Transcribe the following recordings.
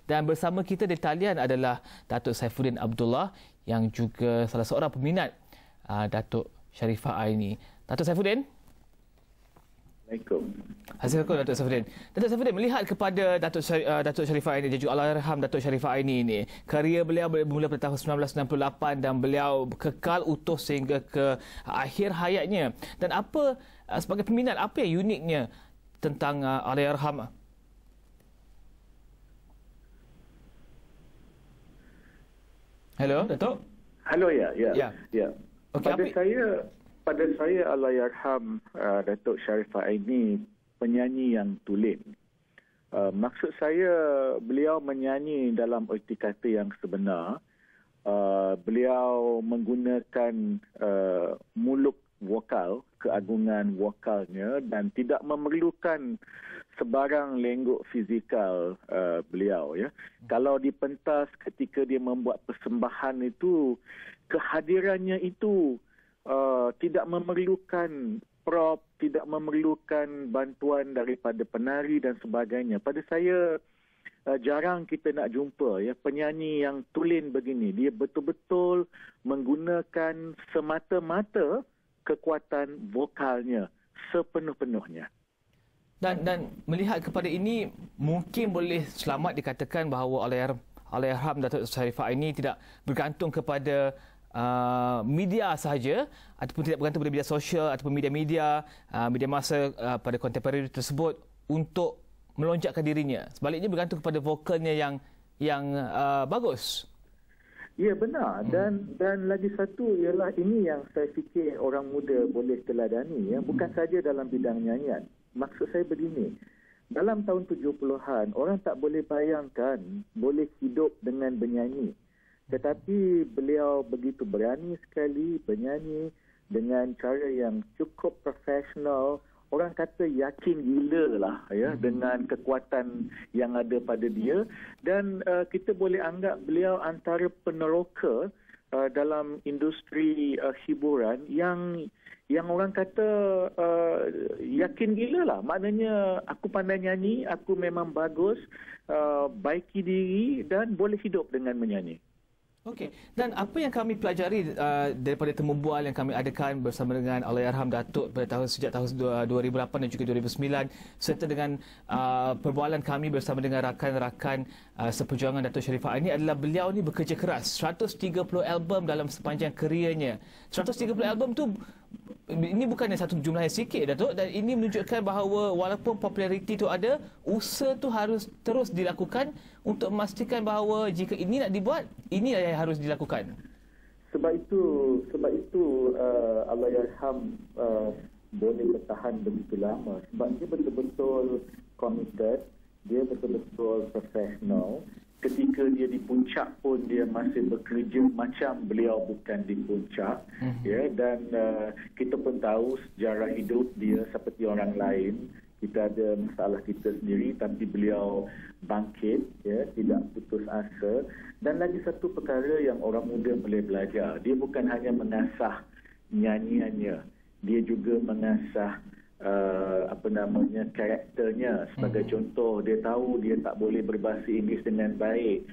Dan bersama kita di talian adalah Datuk Saifuddin Abdullah yang juga salah seorang peminat Datuk Sharifah Aini. Datuk Saifuddin? Assalamualaikum. Assalamualaikum Datuk Saifuddin. Datuk Saifuddin, melihat kepada Datuk Sharifah Aini dan juga Allahyarham Datuk Sharifah Aini ini, kerjaya beliau bermula pada tahun 1998 dan beliau kekal utuh sehingga ke akhir hayatnya. Dan apa sebagai peminat, apa yang uniknya tentang Allahyarham? Hello, Datuk? Halo, ya. Okay, pada saya Allahyarham Datuk Sharifah Aini penyanyi yang tulen. Maksud saya beliau menyanyi dalam erti kata yang sebenar. Beliau menggunakan muluk vokal, keagungan vokalnya dan tidak memerlukan sebarang lenggok fizikal beliau. Ya. Kalau dipentas ketika dia membuat persembahan itu, kehadirannya itu tidak memerlukan prop, tidak memerlukan bantuan daripada penari dan sebagainya. Pada saya jarang kita nak jumpa ya penyanyi yang tulen begini. Dia betul-betul menggunakan semata-mata kekuatan vokalnya sepenuh-penuhnya. Dan melihat kepada ini, mungkin boleh selamat dikatakan bahawa Allahyarham Datuk Sharifah Aini tidak bergantung kepada media sahaja ataupun tidak bergantung pada media sosial ataupun media masa pada kontemporari tersebut untuk melonjakkan dirinya. Sebaliknya bergantung kepada vokalnya yang bagus. Ya, benar. Dan lagi satu ialah ini yang saya fikir orang muda boleh teladani ya, bukan saja dalam bidang nyanyian. Maksud saya begini, dalam tahun 70-an orang tak boleh bayangkan boleh hidup dengan bernyanyi. Tetapi beliau begitu berani sekali bernyanyi dengan cara yang cukup profesional. Orang kata yakin gila lah ya dengan kekuatan yang ada pada dia. Dan kita boleh anggap beliau antara peneroka dalam industri hiburan yang orang kata yakin gila lah. Maknanya aku pandai nyanyi, aku memang bagus, baiki diri dan boleh hidup dengan menyanyi. Okey, dan apa yang kami pelajari daripada temu bual yang kami adakan bersama dengan Allahyarham Datuk sejak tahun 2008 dan juga 2009 serta dengan perbualan kami bersama dengan rakan-rakan seperjuangan Datuk Sharifah Aini adalah beliau ni bekerja keras. 130 album dalam sepanjang kerjayanya. 130 album tu ini bukannya satu jumlah yang sikit, Datuk, dan ini menunjukkan bahawa walaupun populariti itu ada, usaha tu harus terus dilakukan untuk memastikan bahawa jika ini nak dibuat, ini yang harus dilakukan. Sebab itu Allahyarham boleh bertahan begitu lama sebab dia betul-betul committed, dia betul-betul profesional. Ketika dia di puncak pun dia masih bekerja macam beliau bukan di puncak. Ya, dan kita pun tahu sejarah hidup dia seperti orang lain. Kita ada masalah kita sendiri tapi beliau bangkit, ya, tidak putus asa. Dan lagi satu perkara yang orang muda boleh belajar, dia bukan hanya mengasah nyanyiannya, dia juga mengasah karakternya. Sebagai contoh, dia tahu dia tak boleh berbahasa Inggeris dengan baik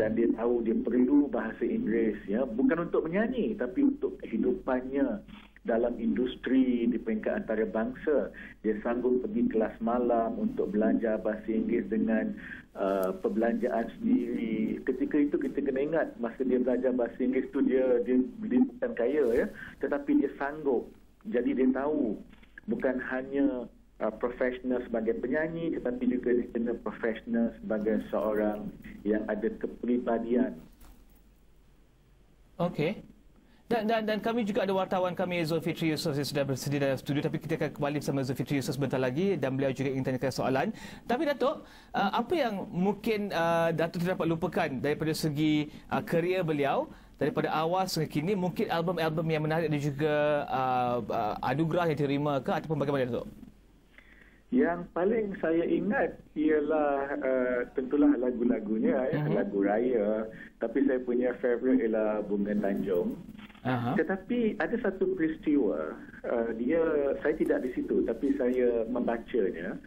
dan dia tahu dia perlu bahasa Inggeris, ya, bukan untuk menyanyi tapi untuk kehidupannya dalam industri di peringkat antarabangsa. Dia sanggup pergi kelas malam untuk belajar bahasa Inggeris dengan perbelanjaan sendiri. Ketika itu kita kena ingat masa dia belajar bahasa Inggeris tu dia bukan kaya, ya, tetapi dia sanggup. Jadi dia tahu bukan hanya profesional sebagai penyanyi tetapi juga dia kena profesional sebagai seorang yang ada kepribadian. Okey. Dan kami juga ada wartawan kami Zulfitri Yusof yang sudah bersedia dalam studio, tapi kita akan kembali bersama Zulfitri Yusof sebentar lagi dan beliau juga ingin tanyakan soalan. Tapi Datuk, apa yang mungkin Datuk tidak dapat lupakan daripada segi kerjaya beliau daripada awal sehingga kini, mungkin album-album yang menarik dan juga anugerah yang diterima ke ataupun bagaimana, Datuk? Yang paling saya ingat ialah tentulah lagu-lagunya, ya, lagu raya. Tapi saya punya favourite ialah Bunga Tanjung. Tetapi ada satu peristiwa, saya tidak di situ tapi saya membacanya.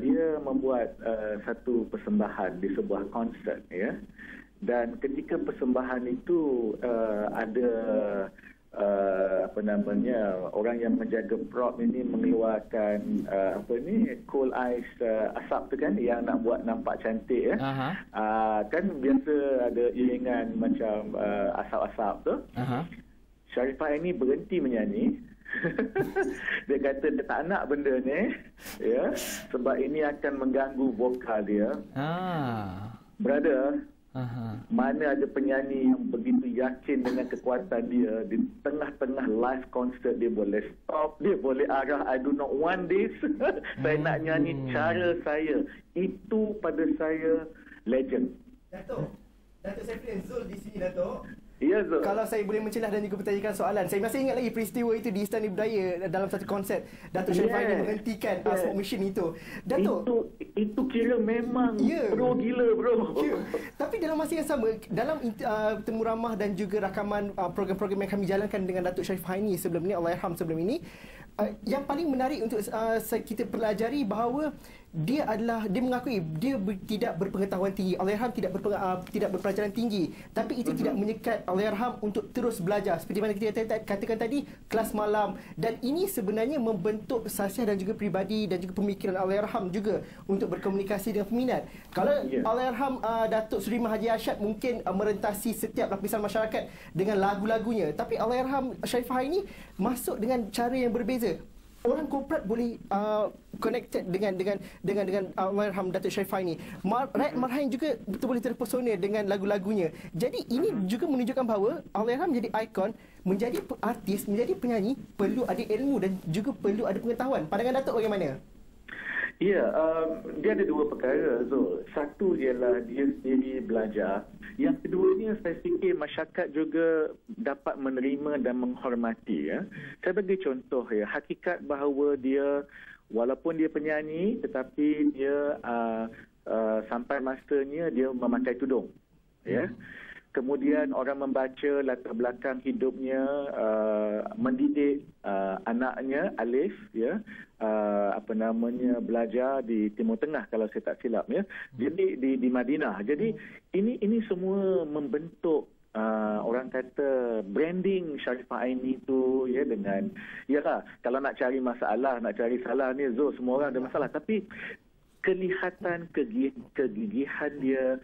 Dia membuat satu persembahan di sebuah konsert, ya. Dan ketika persembahan itu ada orang yang menjaga prop ini mengeluarkan coal ice, asap tu kan, yang nak buat nampak cantik, ya. Kan biasa ada iringan macam asap-asap tu. Sharifah ini berhenti menyanyi. Dia kata dia tak nak benda ni, ya, sebab ini akan mengganggu vokal dia. Brother, mana ada penyanyi yang begitu yakin dengan kekuatan dia, di tengah-tengah live concert dia boleh stop, dia boleh arah, I do not want this. Saya nak nyanyi cara saya. Itu pada saya legend. Datuk Saiful Zul di sini, Datuk. Ya, Zul. Kalau saya boleh mencelah dan juga bertanyakan soalan, saya masih ingat lagi peristiwa itu di Istana Budaya dalam satu konsert. Datuk Sharifah ini menghentikan smoke machine itu. Datuk, itu kira memang pro gila, bro. Tapi dalam masa yang sama, dalam temu ramah dan juga rakaman program-program yang kami jalankan dengan Datuk Sharifah ini sebelum ini, Allahyarham sebelum ini, yang paling menarik untuk kita pelajari bahawa dia mengakui dia tidak berpengetahuan tinggi. Allahyarham tidak berpelajaran tinggi, tapi itu tidak menyekat Allahyarham untuk terus belajar. Seperti mana kita katakan tadi, kelas malam, dan ini sebenarnya membentuk sasiah dan juga peribadi dan juga pemikiran Allahyarham juga untuk berkomunikasi dengan peminat. Kalau Allahyarham Datuk Seri Mahathir Asyad mungkin merentasi setiap lapisan masyarakat dengan lagu-lagunya, tapi Allahyarham Sharifah ini masuk dengan cara yang berbeza. Orang korporat boleh connected dengan Allahyarham Datuk Sharifah ini. Rakyat Marhain juga betul boleh terpesona dengan lagu-lagunya. Jadi ini juga menunjukkan bahawa Allahyarham menjadi ikon, menjadi artis, menjadi penyanyi, perlu ada ilmu dan juga perlu ada pengetahuan. Pandangan Datuk bagaimana? Ya, dia ada dua perkara, Zul. Satu ialah dia sendiri belajar. Yang keduanya, saya fikir masyarakat juga dapat menerima dan menghormati, ya. Saya bagi contoh, ya, hakikat bahawa dia, walaupun dia penyanyi, tetapi dia sampai masanya dia memakai tudung, ya. Kemudian orang membaca latar belakang hidupnya, mendidik anaknya Alif, ya, belajar di Timur Tengah kalau saya tak silap, ya. Jadi di Madinah. Jadi ini semua membentuk orang kata branding Sharifah Aini itu, ya, dengan, yalah, kalau nak cari masalah, nak cari salah ni, Zul, semua orang ada masalah, tapi kelihatan kegigihan dia,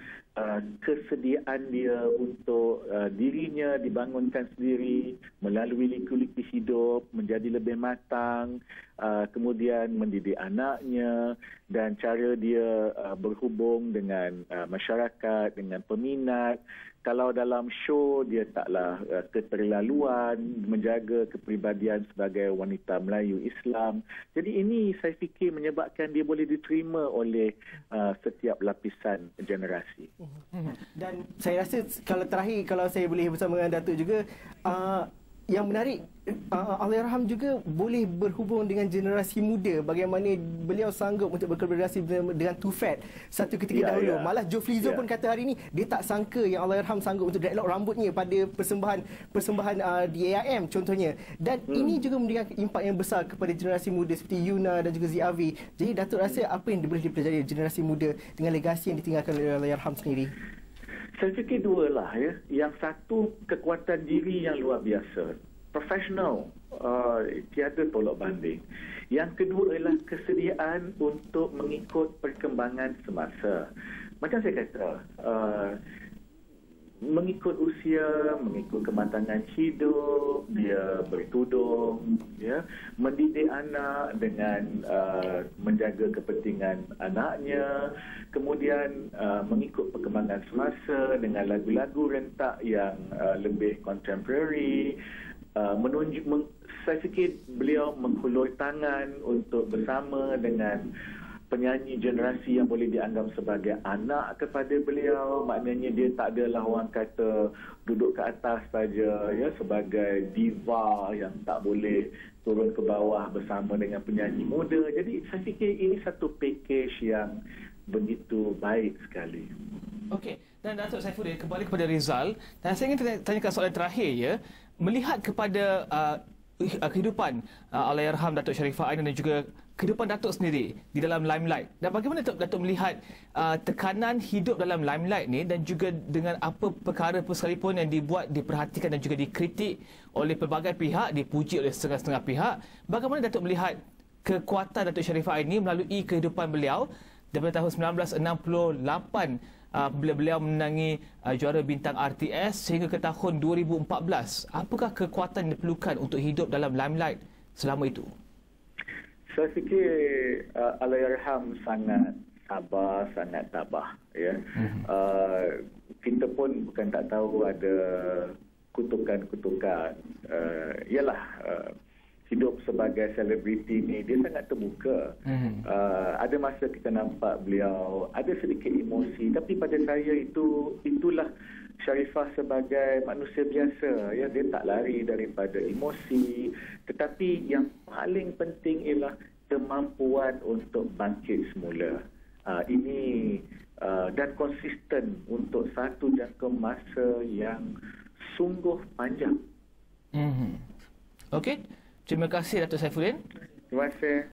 kesediaan dia untuk dirinya dibangunkan sendiri melalui liku-liku hidup menjadi lebih matang, kemudian mendidik anaknya, dan cara dia berhubung dengan masyarakat, dengan peminat. Kalau dalam show dia taklah keterlaluan, menjaga kepribadian sebagai wanita Melayu Islam. Jadi ini saya fikir menyebabkan dia boleh diterima oleh setiap lapisan generasi. Dan saya rasa kalau saya boleh bersama dengan Datuk juga, yang menarik, Allahyarham juga boleh berhubung dengan generasi muda. Bagaimana beliau sanggup untuk berkolaborasi dengan Tufat satu ketika dahulu. Malah Jofli Zul pun kata hari ini dia tak sangka yang Allahyarham sanggup untuk dreadlock rambutnya pada persembahan di AIM contohnya. Dan ini juga memberikan impak yang besar kepada generasi muda seperti Yuna dan juga Ziavi. Jadi Datuk rasa apa yang boleh dipelajari generasi muda dengan legasi yang ditinggalkan oleh Allahyarham sendiri? Saya fikir dua lah, ya. Yang satu, kekuatan diri yang luar biasa. Profesional, tiada tolak banding. Yang kedua adalah kesediaan untuk mengikut perkembangan semasa. Macam saya kata, mengikut usia, mengikut kematangan hidup, dia bertudung, ya, mendidik anak dengan menjaga kepentingan anaknya, kemudian mengikut perkembangan semasa dengan lagu-lagu rentak yang lebih contemporary. Saya fikir beliau menghulur tangan untuk bersama dengan penyanyi generasi yang boleh dianggap sebagai anak kepada beliau. Maknanya dia tak adalah orang kata duduk ke atas saja, ya, sebagai diva yang tak boleh turun ke bawah bersama dengan penyanyi muda. Jadi saya fikir ini satu package yang begitu baik sekali. Okey, dan Datuk Saifuddin, kembali kepada Rizal, dan saya ingin tanyakan soalan terakhir, ya. melihat kepada kehidupan Allahyarham Datuk Sharifah Ain dan juga kehidupan Datuk sendiri di dalam limelight. Dan bagaimana Datuk melihat tekanan hidup dalam limelight ni dan juga dengan apa perkara pun sekalipun yang dibuat, diperhatikan dan juga dikritik oleh pelbagai pihak, dipuji oleh setengah-setengah pihak. Bagaimana Datuk melihat kekuatan Datuk Sharifah Ain ni melalui kehidupan beliau daripada tahun 1968 bila beliau menangi juara bintang RTS sehingga ke tahun 2014. Apakah kekuatan yang diperlukan untuk hidup dalam limelight selama itu? Saya fikir Allahyarham sangat sabar, sangat tabah. Ya. Kita pun bukan tak tahu ada kutukan-kutukan. Hidup sebagai selebriti ni dia sangat terbuka. Ada masa kita nampak beliau ada sedikit emosi, tapi pada saya itulah Sharifah sebagai manusia biasa. Ya, dia tak lari daripada emosi, tetapi yang paling penting ialah kemampuan untuk bangkit semula. Ini dan konsisten untuk satu jangka masa yang sungguh panjang. Okey. Terima kasih Datuk Saifuddin. Terima kasih.